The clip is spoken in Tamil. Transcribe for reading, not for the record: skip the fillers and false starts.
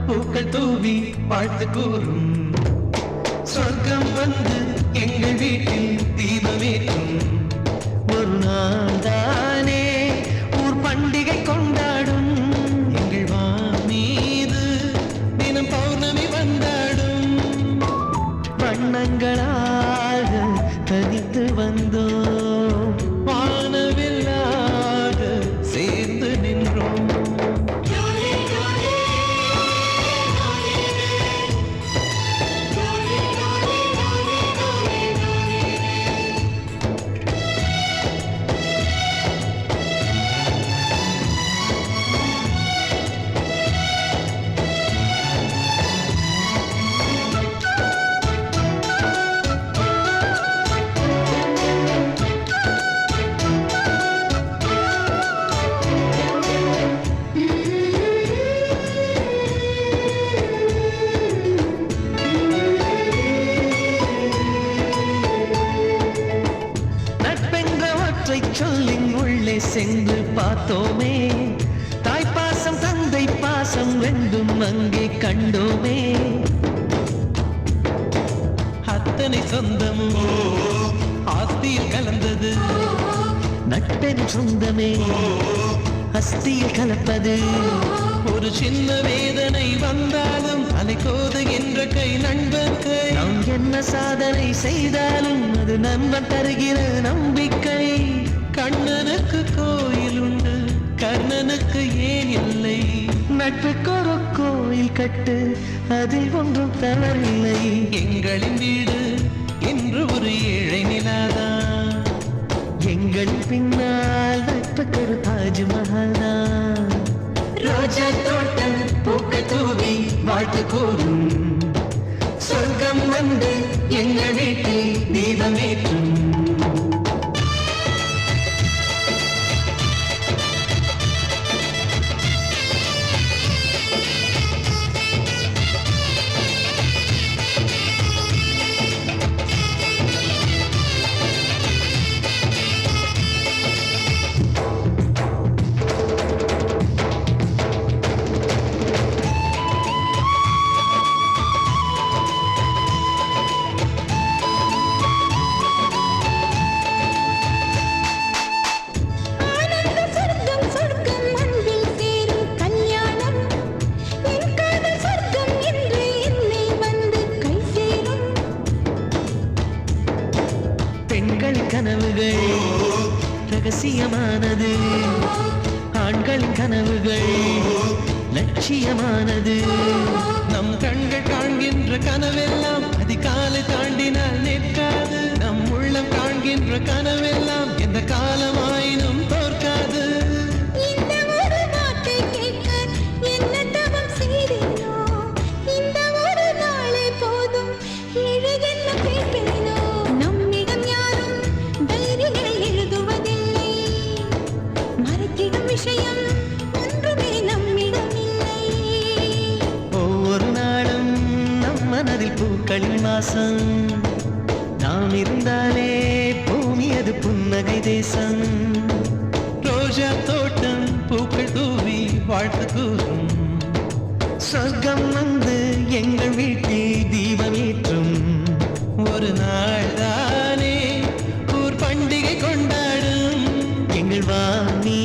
பூக்கள் தூவி வாழ்த்து கூறும் சொர்க்கம் வந்து எங்கள் வீட்டில் தீபமேற்றும் ஒரு நாள் தானே ஊர் பண்டிகை கொண்டாடும் எங்கள் மீது தினம் பௌர்ணமி வந்தாடும் வண்ணங்களாக தனித்து வந்தோம் வானவில்லாக சேர்ந்து நின்றோம் சொல்லின் உள்ளே சென்று பார்த்தோமே தாய்ப்பாசம் தந்தை பாசம் ரெண்டும் அங்கே கண்டோமே அத்தனை சொந்தமும் ஆஸ்தியில் கலந்தது நட்பென் சொந்தமே அஸ்தியில் கலப்பது ஒரு சின்ன வேதனை வந்தாலும் அலை கோதுகின்ற கை நண்பன் கை நாம் என்ன சாதனை செய்தாலும் அது நண்பன் தருகிற நம்பிக்கை கண்ணனுக்கு கோயில் உண்டு கர்ணனுக்கு ஏன் இல்லை நட்புக்கு ஒரு கோயில் கட்டு அதில் ஒன்றும் தவறில்லை எங்களின் வீடு என்று ஒரு ஏழை நிலாதான் எங்களின் பின்னால் நட்புக்கு ஒரு தாஜ்மஹால் தான் ரோஜா தோட்டம் பூக்கள் தூவி வாழ்த்து கூறும் சொர்க்கம் வந்து எங்கள் வீட்டில் தீபமேற்றும் கனவுகள் ரகசியமானது ஆண்களின் கனவுகள் லட்சியமானது நம் கண்கள் காண்கின்ற கனவெல்லாம் அதிகாலை தாண்டினால் நிற்காது நம் உள்ளம் காண்கின்ற கனவெல்லாம் எந்த காலமாயினும் தோற்காது ஒவ்வொரு நாளும் நம் மனதில் பூக்களின் வாசம் நாம் இருந்தாலே பூமி அது புன்னகை தேசம் ரோஜா தோட்டம் பூக்கள் தூவி வாழ்த்து கூறும் சொர்க்கம் வந்து எங்கள் வீட்டில் தீபமேற்றும் ஒரு நாள் தானே ஊர் பண்டிகை கொண்டாடும் எங்கள் வாணி